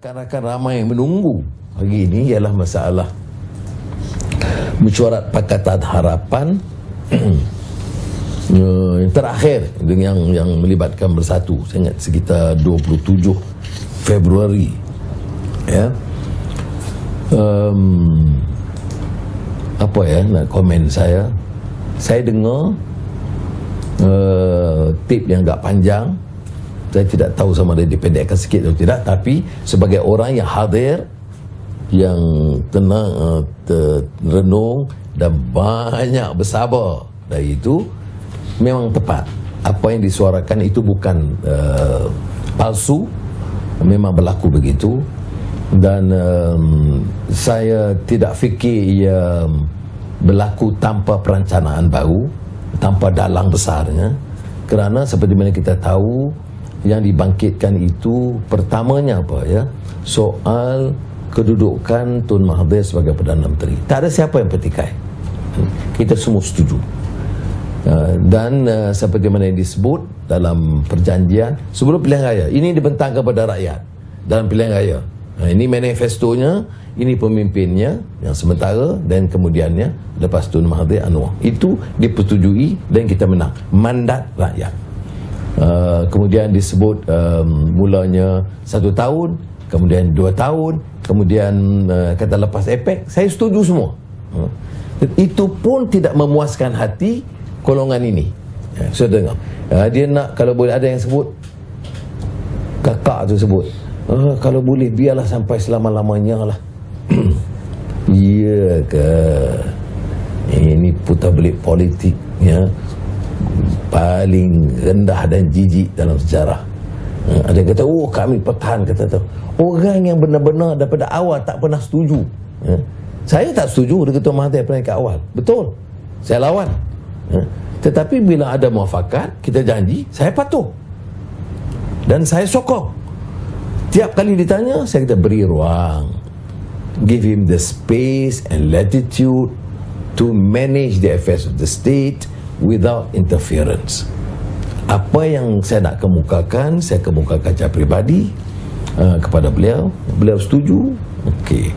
Rakan-rakan ramai yang menunggu hari ini ialah masalah mesyuarat Pakatan Harapan yang terakhir yang melibatkan Bersatu. Saya ingat sekitar 27 Februari. Ya. Apa ya nak komen saya? Saya dengar tip yang agak panjang. Saya tidak tahu sama ada dipendekkan sikit atau tidak, tapi sebagai orang yang hadir, yang tenang, renung dan banyak bersabar dari itu, memang tepat. Apa yang disuarakan itu bukan palsu, memang berlaku begitu. Dan saya tidak fikir ia berlaku tanpa perencanaan baru, tanpa dalang besarnya. Kerana seperti mana kita tahu, yang dibangkitkan itu pertamanya apa ya, soal kedudukan Tun Mahathir sebagai Perdana Menteri. Tak ada siapa yang petikai, kita semua setuju. Dan seperti mana yang disebut dalam perjanjian sebelum pilihan raya, ini dibentang kepada rakyat dalam pilihan raya. Ini manifestonya, ini pemimpinnya yang sementara, dan kemudiannya lepas Tun Mahathir Anwar. Itu dipersetujui dan kita menang mandat rakyat. Kemudian disebut mulanya 1 tahun, kemudian 2 tahun, kemudian kata lepas APEC. Saya setuju semua. Itu pun tidak memuaskan hati golongan ini. Saya dengar dia nak, kalau boleh, ada yang sebut, kakak tu sebut, kalau boleh biarlah sampai selama-lamanya lah. Iya ke? Ini putar belik politik ya, paling rendah dan jijik dalam sejarah. Ada yang kata, oh kami pertahan, kata tu. Orang yang benar-benar daripada awal tak pernah setuju. Saya tak setuju dengan Tun Mahathir peringkat awal. Betul, saya lawan. Tetapi bila ada muafakat, kita janji, saya patuh. Dan saya sokong. Tiap kali ditanya, saya kata beri ruang. Give him the space and latitude to manage the affairs of the state without interference. Apa yang saya nak kemukakan, saya kemukakan secara peribadi kepada beliau. Beliau setuju, okey.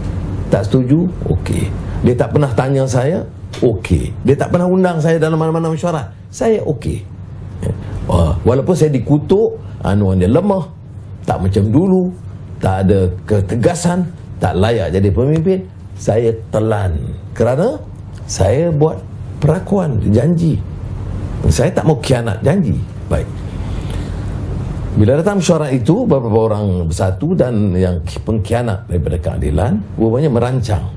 Tak setuju, okey. Dia tak pernah tanya saya, okey. Dia tak pernah undang saya dalam mana-mana mesyuarat, saya okey. Walaupun saya dikutuk, anuan dia lemah, tak macam dulu, tak ada ketegasan, tak layak jadi pemimpin, saya telan. Kerana saya buat perakuan, janji. Saya tak mau khianat janji. Baik. Bila datang mesyuarat itu, beberapa orang Bersatu dan yang pengkhianat daripada keadilan rupanya merancang,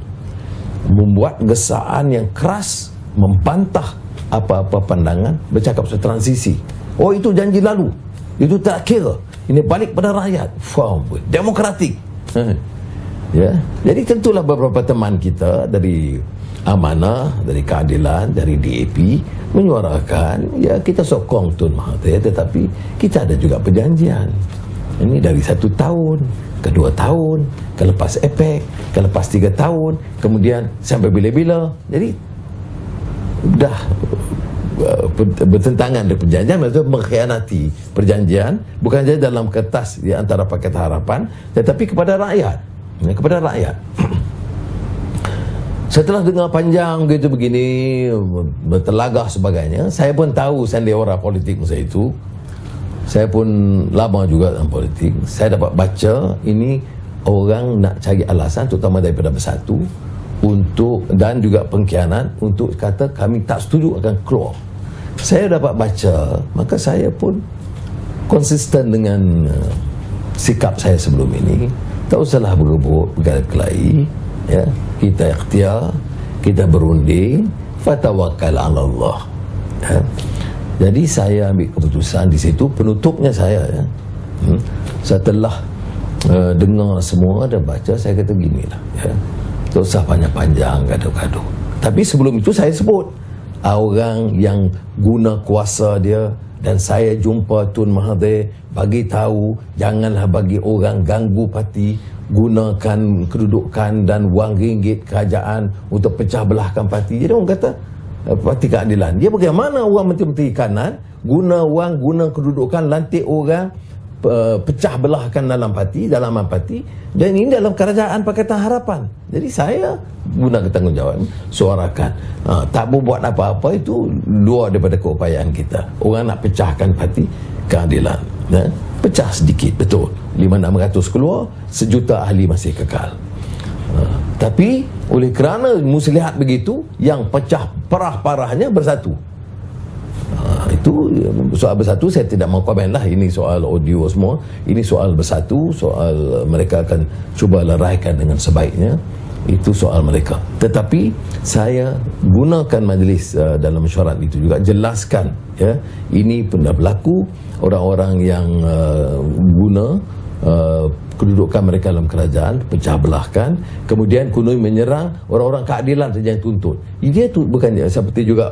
membuat gesaan yang keras, membantah apa-apa pandangan, bercakap soal transisi. Oh, itu janji lalu, itu tak kira, ini balik pada rakyat. Wow, demokratik. Ya, jadi tentulah beberapa teman kita dari Amanah, dari Keadilan, dari DAP menyuarakan, ya kita sokong Tun Mahathir, tetapi kita ada juga perjanjian. Ini dari 1 tahun ke 2 tahun, ke lepas APEC, ke lepas 3 tahun, kemudian sampai bila-bila. Jadi dah bertentangan dengan perjanjian, maksudnya mengkhianati perjanjian, bukan saja dalam kertas di antara Pakatan Harapan, tetapi kepada rakyat. Kepada rakyat. Setelah dengar panjang begitu begini, bertelagah sebagainya, saya pun tahu sandiwara politik masa itu. Saya pun lama juga dalam politik. Saya dapat baca ini orang nak cari alasan, terutama daripada Bersatu, untuk, dan juga pengkhianat, untuk kata kami tak setuju akan keluar. Saya dapat baca, maka saya pun konsisten dengan sikap saya sebelum ini. Tak usahlah berebut, berkelahi. Ya, kita ikhtiar, kita berunding, fatawakkal 'ala Allah. Ya. Jadi saya ambil keputusan di situ. Penutupnya saya, ya, setelah dengar semua dan baca, saya kata ginilah, ya, tak usah panjang-panjang gaduh-gaduh. Tapi sebelum itu saya sebut orang yang guna kuasa dia, dan saya jumpa Tun Mahathir bagi tahu janganlah bagi orang ganggu parti, gunakan kedudukan dan wang ringgit kerajaan untuk pecah belahkan parti. Jadi orang kata Parti Keadilan, dia bagaimana orang menteri-menteri kanan guna wang, guna kedudukan, lantik orang pecah belahkan dalam parti, dan ini dalam kerajaan Pakatan Harapan. Jadi saya guna tanggungjawab suarakan, tak buat apa-apa itu luar daripada keupayaan kita. Orang nak pecahkan parti keadilan, pecah sedikit, betul, 500-600 keluar, 1 juta ahli masih kekal. Tapi oleh kerana muslihat begitu, yang pecah parah-parahnya bersatu. Itu soal bersatu saya tidak mau komen lah. Ini soal audio semua. Ini soal bersatu, soal mereka akan cuba leraikan dengan sebaiknya. Itu soal mereka. Tetapi saya gunakan majlis dalam mesyuarat itu juga jelaskan, ya, ini pernah berlaku. Orang-orang yang guna kedudukan mereka dalam kerajaan pecah belahkan, kemudian kunoi menyerang orang-orang keadilan saja yang tuntut. Dia tu bukan seperti juga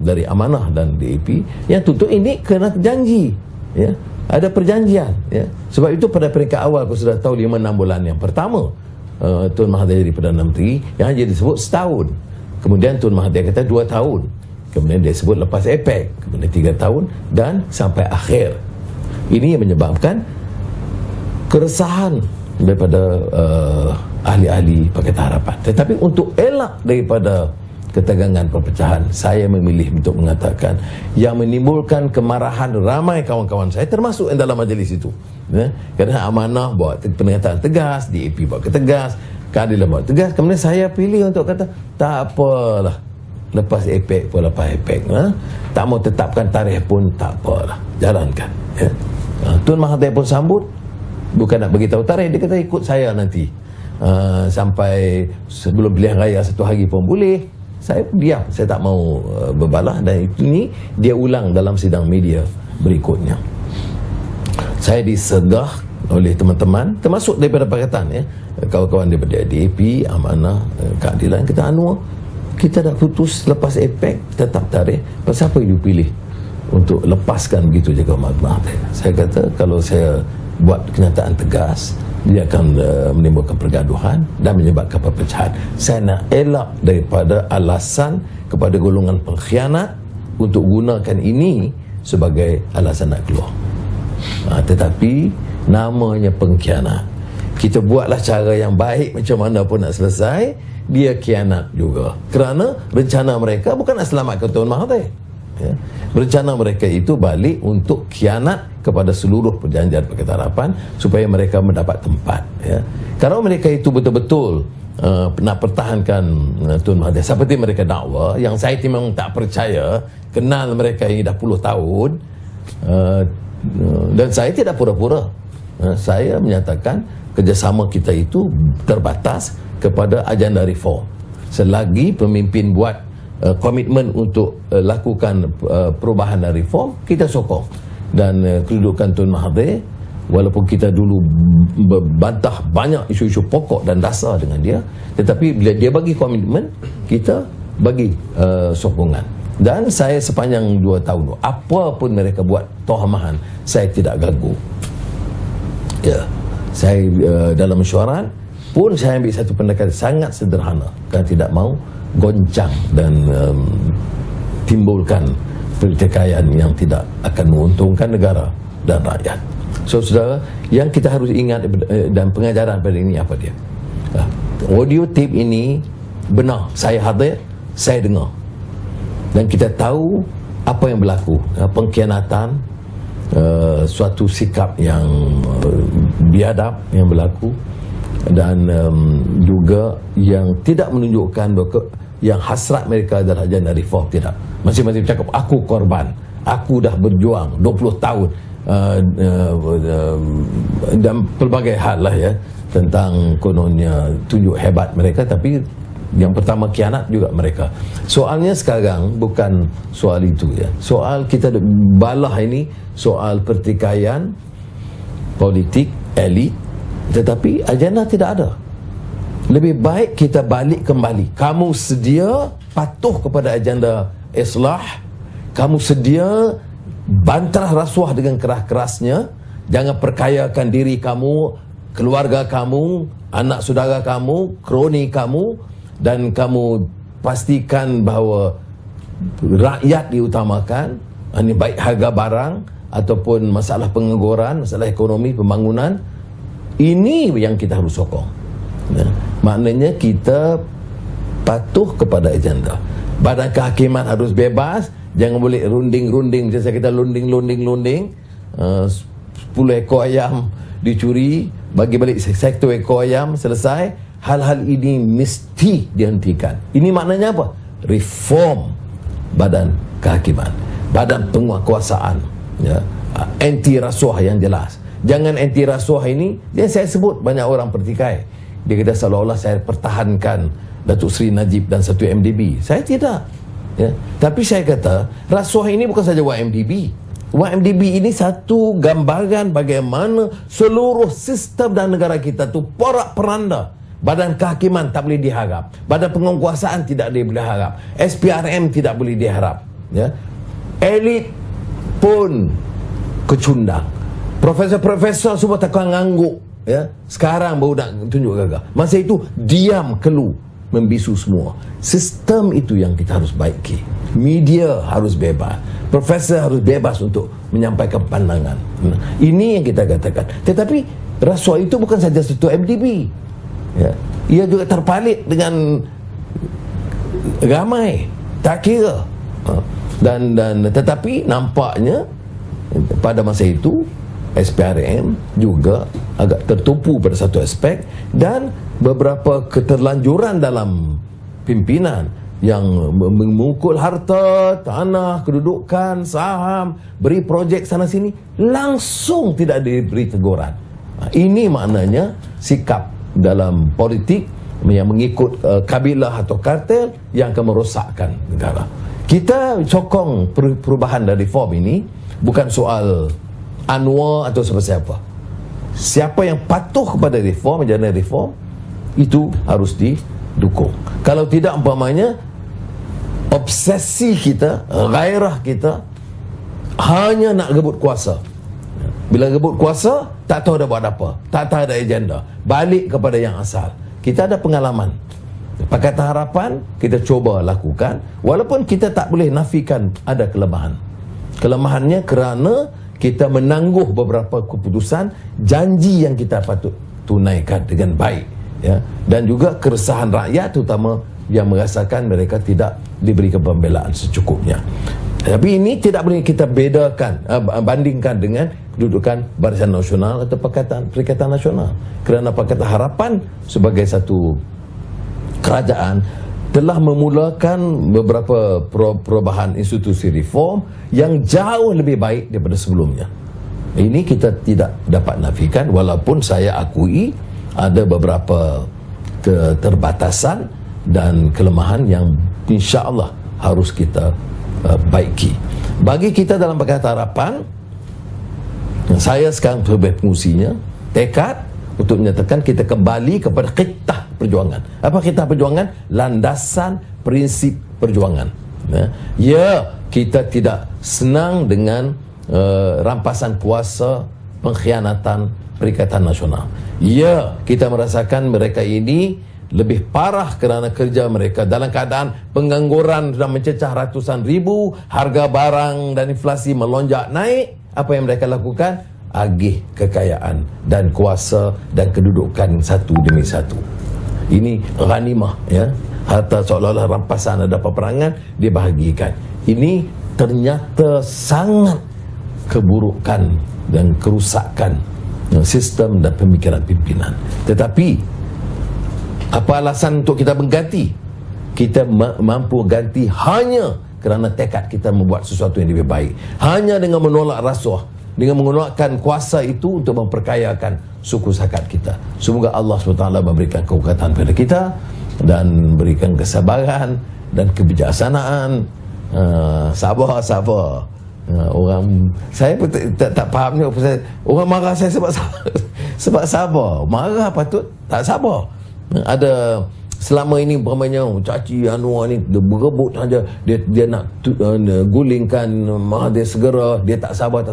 dari Amanah dan DAP yang tuntut ini kena janji, ya, ada perjanjian, ya. Sebab itu pada peringkat awal aku sudah tahu 5-6 bulan yang pertama Tun Mahathir jadi Perdana Menteri, yang jadi disebut setahun, kemudian Tun Mahathir kata 2 tahun, kemudian dia sebut lepas APEC, kemudian 3 tahun, dan sampai akhir. Ini yang menyebabkan keresahan daripada ahli-ahli Pakatan Harapan. Tetapi untuk elak daripada ketegangan perpecahan, saya memilih untuk mengatakan yang menimbulkan kemarahan ramai kawan-kawan saya, termasuk yang dalam majlis itu, ya? Kerana Amanah buat pernyataan tegas, DAP buat ketegas, Keadilan buat tegas, kemudian saya pilih untuk kata tak apalah, lepas APEC pun lepas APEC, tak mau tetapkan tarikh pun tak apalah, jalankan, ya? Tun Mahathir pun sambut, bukan nak beritahu tarikh, dia kata ikut saya nanti sampai sebelum pilihan raya 1 hari pun boleh. Saya diam, saya tak mau berbalah, dan ini dia ulang dalam sidang media berikutnya. Saya disegah oleh teman-teman termasuk daripada Pakatan, ya, kawan-kawan daripada DAP, Amanah, Keadilan, kita Anwar, kita dah putus lepas APEC tetap tarikh, pasal apa you pilih untuk lepaskan begitu je Kawan Mahathir? Saya kata kalau saya buat kenyataan tegas, dia akan menimbulkan pergaduhan dan menyebabkan perpecahan. Saya nak elak daripada alasan kepada golongan pengkhianat untuk gunakan ini sebagai alasan nak keluar. Tetapi namanya pengkhianat, kita buatlah cara yang baik macam mana pun nak selesai, dia khianat juga. Kerana rencana mereka bukan nak selamatkan Tuan Mahathir, ya. Rencana mereka itu balik untuk khianat kepada seluruh perjanjian Pakatan Harapan supaya mereka mendapat tempat, ya. Kalau mereka itu betul-betul nak pertahankan Tun Mahathir seperti mereka dakwa, yang saya memang tak percaya, kenal mereka ini dah puluh tahun, dan saya tidak pura-pura. Saya menyatakan kerjasama kita itu terbatas kepada agenda reform. Selagi pemimpin buat komitmen untuk lakukan perubahan dan reform, kita sokong. Dan kedudukan Tun Mahathir, walaupun kita dulu berbantah banyak isu-isu pokok dan dasar dengan dia, tetapi bila dia bagi komitmen, kita bagi sokongan. Dan saya sepanjang 2 tahun, apa pun mereka buat tohamahan, saya tidak gagu, ya. Saya dalam mesyuarat pun saya ambil satu pendekatan sangat sederhana, kerana tidak mau goncang dan timbulkan pertikaian yang tidak akan menguntungkan negara dan rakyat. So saudara, yang kita harus ingat dan pengajaran pada ini apa dia? Audio tape ini benar, saya hadir, saya dengar, dan kita tahu apa yang berlaku, pengkhianatan, suatu sikap yang biadab yang berlaku, dan juga yang tidak menunjukkan yang hasrat mereka adalah agenda reform. Tidak, masing-masing cakap aku korban, aku dah berjuang 20 tahun, dan pelbagai hal lah, ya, tentang kononnya tunjuk hebat mereka, tapi yang pertama khianat juga mereka. Soalnya sekarang bukan soal itu, ya. Soal kita balah ini soal pertikaian politik elit, tetapi agenda tidak ada. Lebih baik kita balik kembali. Kamu sedia patuh kepada agenda islah, kamu sedia bantah rasuah dengan keras-kerasnya, jangan perkayakan diri kamu, keluarga kamu, anak saudara kamu, kroni kamu, dan kamu pastikan bahawa rakyat diutamakan, ini baik harga barang ataupun masalah pengangguran, masalah ekonomi, pembangunan, ini yang kita harus sokong. Ya. Maknanya kita patuh kepada agenda. Badan kehakiman harus bebas, jangan boleh runding-runding, macam kita lunding. 10 ekor ayam dicuri, bagi balik 1 ekor ayam, selesai. Hal-hal ini mesti dihentikan. Ini maknanya apa? Reform badan kehakiman, badan penguasaan, ya. Anti rasuah yang jelas. Jangan anti rasuah ini, yang saya sebut banyak orang pertikai. Dia kata seolah-olah saya pertahankan Datuk Seri Najib dan 1MDB. Saya tidak, ya. Tapi saya kata rasuah ini bukan saja YMDB. YMDB ini satu gambaran bagaimana seluruh sistem dan negara kita tu porak-peranda. Badan kehakiman tak boleh diharap, badan penguasaan tidak boleh diharap, SPRM tidak boleh diharap, ya. Elit pun kecundang, profesor-profesor semua tak ngangguk, ya. Sekarang baru nak tunjuk gagah. Masa itu diam kelu, membisu semua. Sistem itu yang kita harus baiki. Media harus bebas, profesor harus bebas untuk menyampaikan pandangan. Ini yang kita katakan. Tetapi rasuah itu bukan saja satu MDB, ya. Ia juga terpalit dengan ramai, tak kira. Dan tetapi nampaknya pada masa itu SPRM juga agak tertumpu pada satu aspek, dan beberapa keterlanjuran dalam pimpinan yang memukul harta, tanah, kedudukan, saham, beri projek sana sini, langsung tidak diberi teguran. Ini maknanya sikap dalam politik yang mengikut kabilah atau kartel yang akan merosakkan negara. Kita sokong perubahan dan reform ini, bukan soal Anwar atau siapa-siapa. Siapa yang patuh kepada reform, jana reform, itu harus didukung. Kalau tidak, umpamanya obsesi kita, gairah kita hanya nak rebut kuasa. Bila rebut kuasa, tak tahu dah buat apa, tak tahu ada agenda, balik kepada yang asal. Kita ada pengalaman Pakatan Harapan, kita cuba lakukan, walaupun kita tak boleh nafikan ada kelemahan. Kelemahannya kerana kita menangguh beberapa keputusan, janji yang kita patut tunaikan dengan baik, ya. Dan juga keresahan rakyat, terutama yang merasakan mereka tidak diberikan pembelaan secukupnya. Tapi ini tidak boleh kita bedakan, bandingkan dengan kedudukan Barisan Nasional atau Perikatan Nasional. Kerana Pakatan Harapan sebagai satu kerajaan telah memulakan beberapa perubahan institusi reform yang jauh lebih baik daripada sebelumnya. Ini kita tidak dapat nafikan, walaupun saya akui ada beberapa keterbatasan dan kelemahan yang insya-Allah harus kita baiki. Bagi kita dalam Pakatan Harapan, saya sekarang sebagai pengusinya, tekad untuk menyatakan kita kembali kepada khitah perjuangan. Apa khitah perjuangan? Landasan prinsip perjuangan. Ya, kita tidak senang dengan rampasan kuasa, pengkhianatan Perikatan Nasional. Ya, kita merasakan mereka ini lebih parah kerana kerja mereka dalam keadaan pengangguran sudah mencecah ratusan ribu, harga barang dan inflasi melonjak naik. Apa yang mereka lakukan? Agih kekayaan dan kuasa dan kedudukan satu demi satu. Ini ghanimah, ya. Harta seolah-olah rampasan, ada peperangan, dibahagikan. Ini ternyata sangat keburukan dan kerusakan sistem dan pemikiran pimpinan. Tetapi apa alasan untuk kita mengganti? Kita mampu ganti hanya kerana tekad kita membuat sesuatu yang lebih baik. Hanya dengan menolak rasuah, dengan menggunakan kuasa itu untuk memperkayakan suku sakat kita. Semoga Allah SWT memberikan kekuatan kepada kita dan berikan kesabaran dan kebijaksanaan. Sabar. Orang saya pun tak faham ni, orang marah saya sebab sabar. Marah patut, tak sabar. Ada selama ini umpamanya caci Anwar ni dia berebut saja, dia nak gulingkan Mahathir segera, dia tak sabar.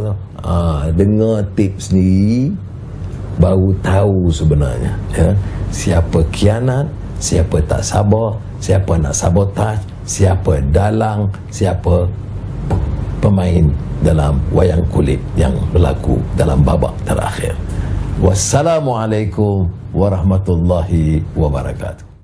Dengar tips ni baru tahu sebenarnya, ya, siapa khianat, siapa tak sabar, siapa nak sabotaj, siapa dalang, siapa pemain dalam wayang kulit yang berlaku dalam babak terakhir. Wassalamualaikum warahmatullahi wabarakatuh.